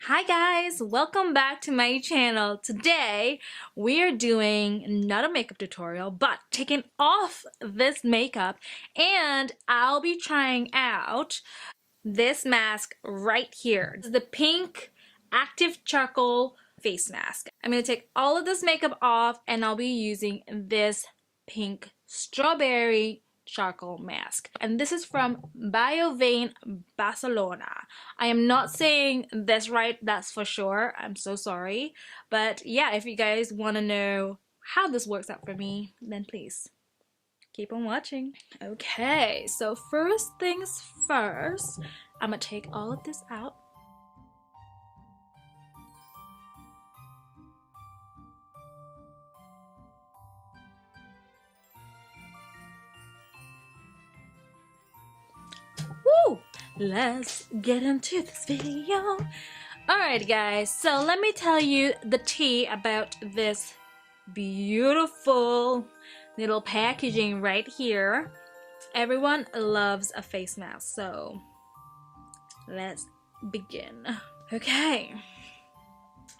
Hi guys, welcome back to my channel. Today we are doing not a makeup tutorial but taking off this makeup, and I'll be trying out this mask right here. This is the pink active charcoal face mask. I'm going to take all of this makeup off and I'll be using this pink strawberry charcoal mask, and this is from Biovène Barcelona. I am not saying this right, that's for sure. I'm so sorry, but yeah, if you guys want to know how this works out for me, then please keep on watching. Okay, so first things first, I'm gonna take all of this out. Woo! Let's get into this video. Alright guys, so let me tell you the tea about this beautiful little packaging right here. Everyone loves a face mask, so let's begin. Okay,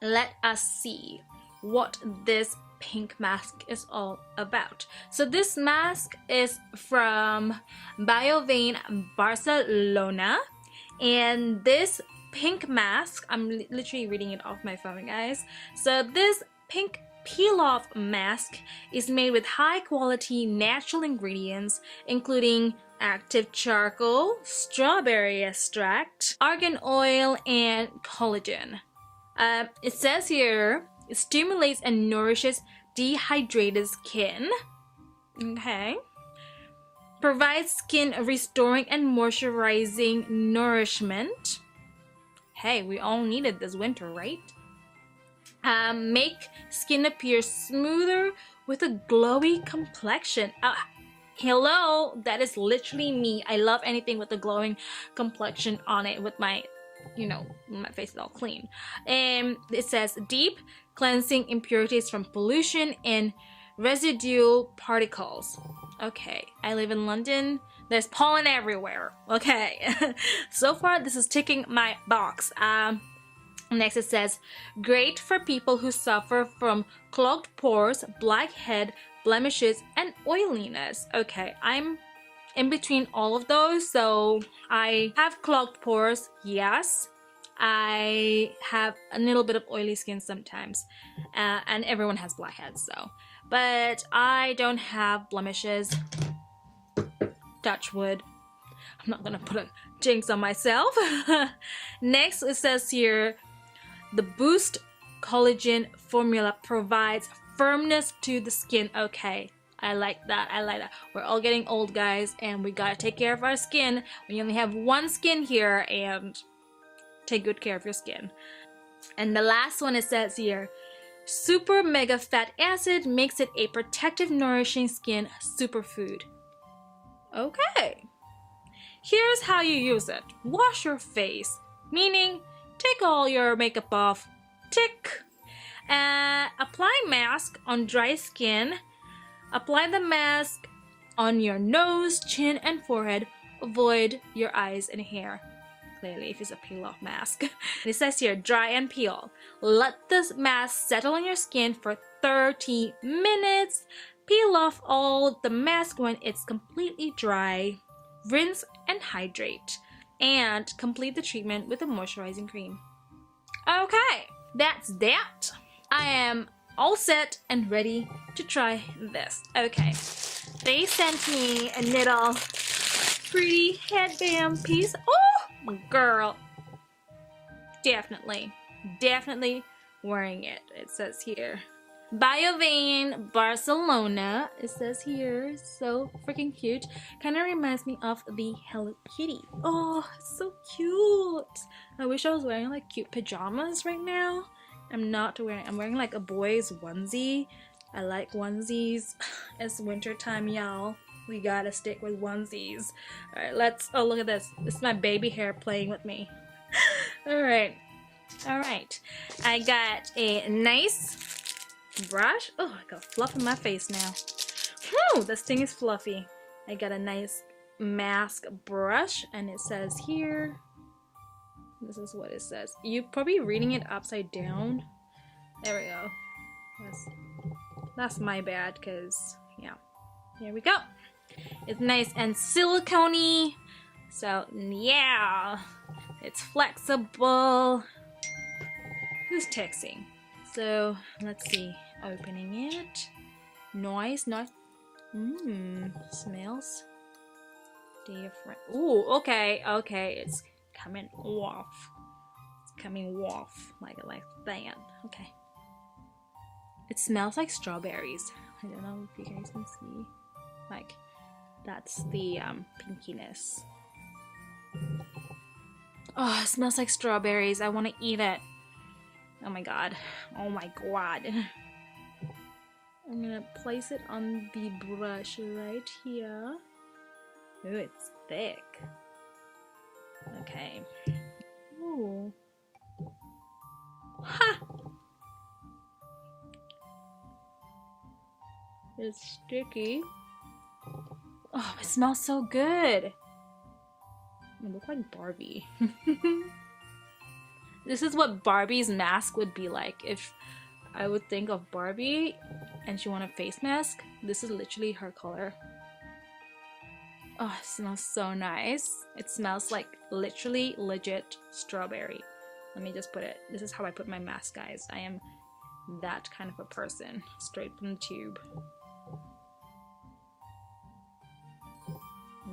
let us see what this pink mask is all about. So this mask is from Biovène Barcelona, and this pink mask, I'm literally reading it off my phone, guys. So this pink peel-off mask is made with high-quality natural ingredients, including active charcoal, strawberry extract, argan oil, and collagen. It says here, it stimulates and nourishes dehydrated skin. Okay. Provides skin restoring and moisturizing nourishment. Hey, we all needed this winter, right? Make skin appear smoother with a glowy complexion. Hello, that is literally me. I love anything with a glowing complexion on it, with my, my face is all clean. And it says deep cleansing impurities from pollution and residual particles. Okay, I live in London. There's pollen everywhere. Okay, so far this is ticking my box. Next it says, great for people who suffer from clogged pores, blackhead, blemishes, and oiliness. Okay, I'm in between all of those. So I have clogged pores, yes. I have a little bit of oily skin sometimes, and everyone has blackheads, so. But I don't have blemishes. Touch wood. I'm not gonna put a jinx on myself. Next it says here, the Boost Collagen formula provides firmness to the skin. Okay, I like that. I like that. We're all getting old, guys, and we gotta take care of our skin. We only have one skin here, and take good care of your skin. And the last one, it says here, super mega fat acid makes it a protective, nourishing skin superfood. Okay. Here's how you use it. Wash your face, meaning take all your makeup off. Tick. Apply mask on dry skin. Apply the mask on your nose, chin, and forehead. Avoid your eyes and hair. Clearly, if it's a peel-off mask. It says here, dry and peel. Let this mask settle on your skin for 30 minutes. Peel off all the mask when it's completely dry. Rinse and hydrate. And complete the treatment with a moisturizing cream. Okay, that's that. I am all set and ready to try this. Okay, they sent me a little pretty headband piece. Oh, girl. Definitely wearing it. It says here, Biovène Barcelona. It says here, so freaking cute. Kind of reminds me of the Hello Kitty. Oh, it's so cute. I wish I was wearing like cute pajamas right now. I'm not wearing, I'm wearing like a boy's onesie. I like onesies. It's winter time, y'all. We gotta stick with onesies. Alright, let's, oh look at this. This is my baby hair playing with me. Alright. Alright. I got a nice brush. Oh, I got fluff in my face now. Whew, this thing is fluffy. I got a nice mask brush, and it says here, This is what it says. You're probably reading it upside down. There we go. That's my bad, because, yeah. Here we go. It's nice and silicone-y. So, yeah. It's flexible. Who's texting? So, let's see. Opening it. Noise. Smells different. Ooh, okay. It's coming off. It's coming off like that. Okay. It smells like strawberries. I don't know if you guys can see. Like, that's the pinkiness. Oh, it smells like strawberries. I want to eat it. Oh my god. Oh my god. I'm gonna place it on the brush right here. Ooh, it's thick. Okay. Ooh. Ha! It's sticky. Oh, it smells so good. I look like Barbie. This is what Barbie's mask would be like if I would think of Barbie and she wanted a face mask. This is literally her color. Oh, it smells so nice. It smells like literally legit strawberry. Let me just put it. This is how I put my mask, guys. I am that kind of a person. Straight from the tube.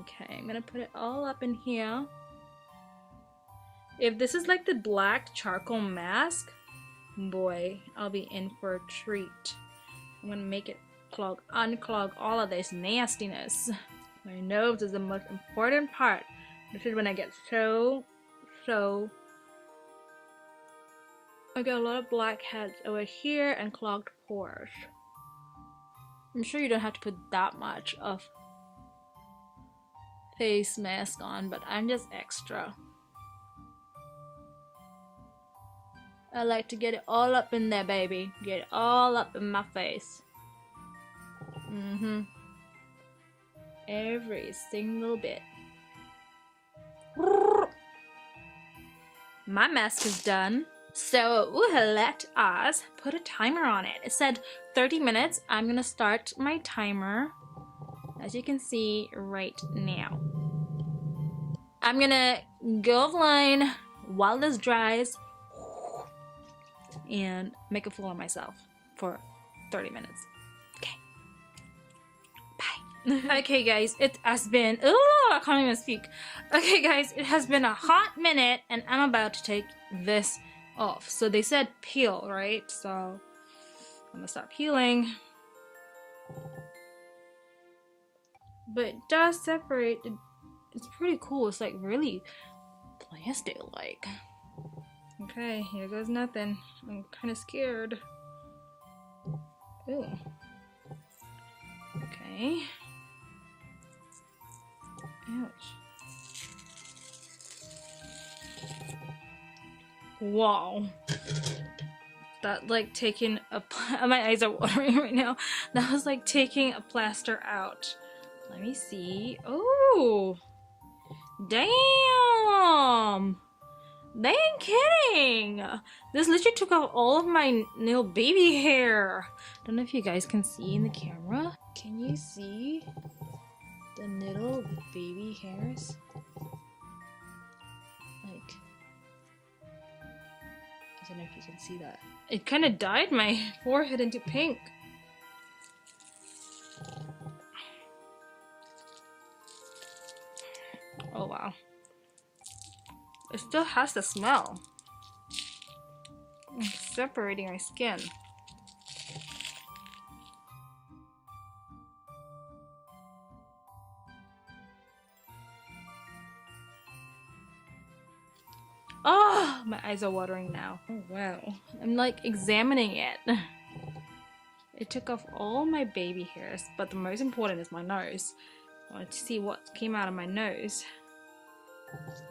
Okay, I'm gonna put it all up in here. If this is like the black charcoal mask, boy, I'll be in for a treat. I'm gonna make it unclog all of this nastiness. My nose is the most important part. This is when I get so I got a lot of blackheads over here and clogged pores. I'm sure you don't have to put that much of face mask on, but I'm just extra. I like to get it all up in there, baby. Get it all up in my face. Every single bit. My mask is done. So let us put a timer on it. It said 30 minutes. I'm gonna start my timer, as you can see right now. I'm gonna go offline while this dries and make a fool of myself for 30 minutes. Okay. Bye. Okay, guys, it has been... Oh, I can't even speak. Okay, guys, it has been a hot minute, and I'm about to take this off. So they said peel, right? So I'm gonna stop peeling. But it does separate. It's pretty cool. It's like really plastic-like. Okay, here goes nothing. I'm kind of scared. Ooh. Okay. Ouch. Wow. That like taking a my eyes are watering right now. That was like taking a plaster out. Let me see. Oh, damn! They ain't kidding. This literally took off all of my little baby hair. Don't know if you guys can see in the camera. Can you see the little baby hairs? Like, I don't know if you can see that. It kind of dyed my forehead into pink. Oh wow. It still has the smell. It's separating my skin. Oh, my eyes are watering now. Oh wow. I'm like examining it. It took off all my baby hairs, but the most important is my nose. I wanted to see what came out of my nose.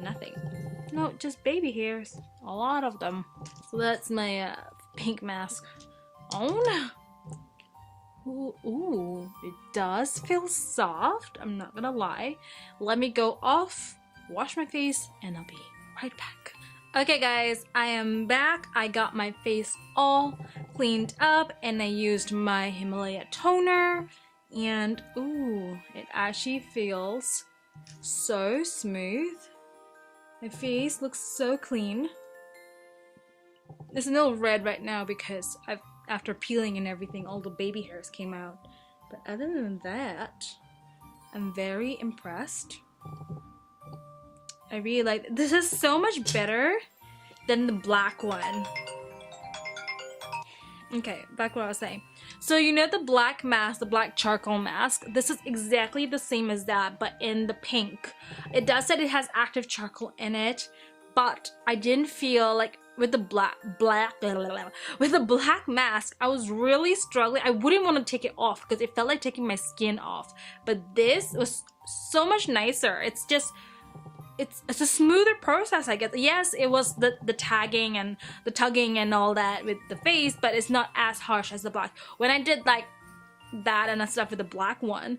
Nothing. No, just baby hairs. A lot of them. So that's my pink mask on. Ooh, it does feel soft. I'm not gonna lie. Let me go off, wash my face, and I'll be right back. Okay guys, I am back. I got my face all cleaned up and I used my Himalaya toner, and ooh, it actually feels so smooth. My face looks so clean. It's a little red right now because after peeling and everything, all the baby hairs came out. But other than that, I'm very impressed. I really like it. This is so much better than the black one. Okay, back what I was saying. So you know the black mask, the black charcoal mask? This is exactly the same as that, but in the pink. It does say it has active charcoal in it, but I didn't feel like with the black mask, I was really struggling. I wouldn't want to take it off because it felt like taking my skin off. But this was so much nicer. It's just, it's a smoother process, I guess. Yes, it was the tagging and the tugging and all that with the face, but it's not as harsh as the black. When I did like that and stuff with the black one,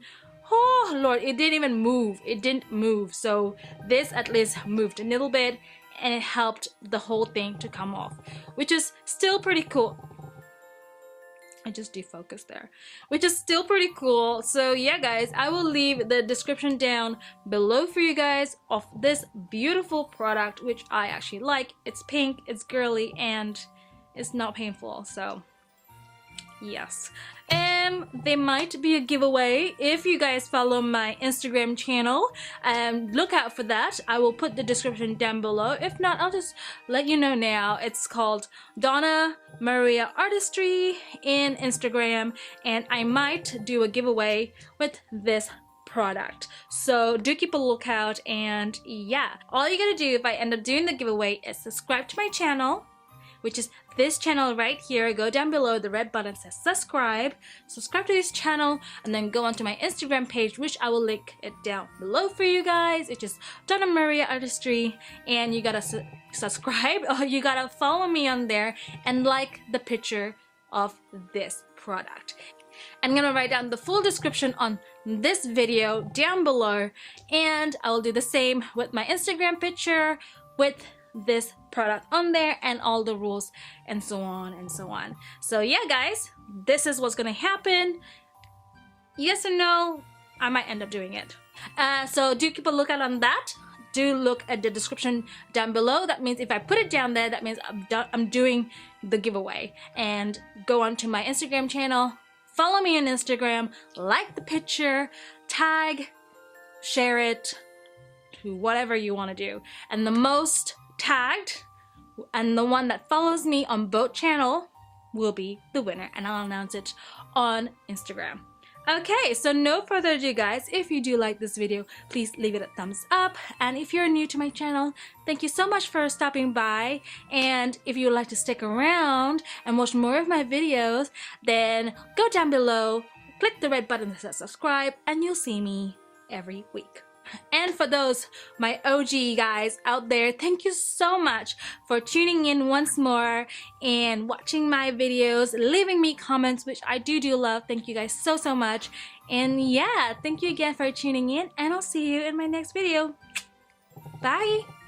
oh lord, it didn't even move. It didn't move. So this at least moved a little bit, and it helped the whole thing to come off, which is still pretty cool. I just defocused there, which is still pretty cool. So yeah guys, I will leave the description down below for you guys of this beautiful product, which I actually like. It's pink, it's girly, and it's not painful, so yes. And there might be a giveaway if you guys follow my Instagram channel. Look out for that. I will put the description down below. If not, I'll just let you know now. It's called Donna Maria Artistry in Instagram, and I might do a giveaway with this product. So do keep a lookout, and yeah, all you gotta do if I end up doing the giveaway is subscribe to my channel, which is this channel right here. Go down below, the red button says subscribe. Subscribe to this channel, and then go onto my Instagram page, which I will link it down below for you guys. It's just Donna Maria Artistry, and you gotta subscribe, or you gotta follow me on there and like the picture of this product. I'm gonna write down the full description on this video down below, and I will do the same with my Instagram picture with this product on there and all the rules and so on and so on. So yeah guys, this is what's gonna happen. Yes or no, I might end up doing it. So do keep a lookout on that. Do look at the description down below. That means if I put it down there, that means I'm doing the giveaway. And go on to my Instagram channel, follow me on Instagram, like the picture, tag, share it, to whatever you want to do. And the most tagged and the one that follows me on both channel will be the winner, and I'll announce it on Instagram. Okay, so no further ado guys, if you do like this video, please leave it a thumbs up, and if you're new to my channel, thank you so much for stopping by, and if you would like to stick around and watch more of my videos, then go down below, click the red button that says subscribe, and you'll see me every week. And for those, my OG guys out there, thank you so much for tuning in once more and watching my videos, leaving me comments, which I do love. Thank you guys so much. And yeah, thank you again for tuning in, and I'll see you in my next video. Bye!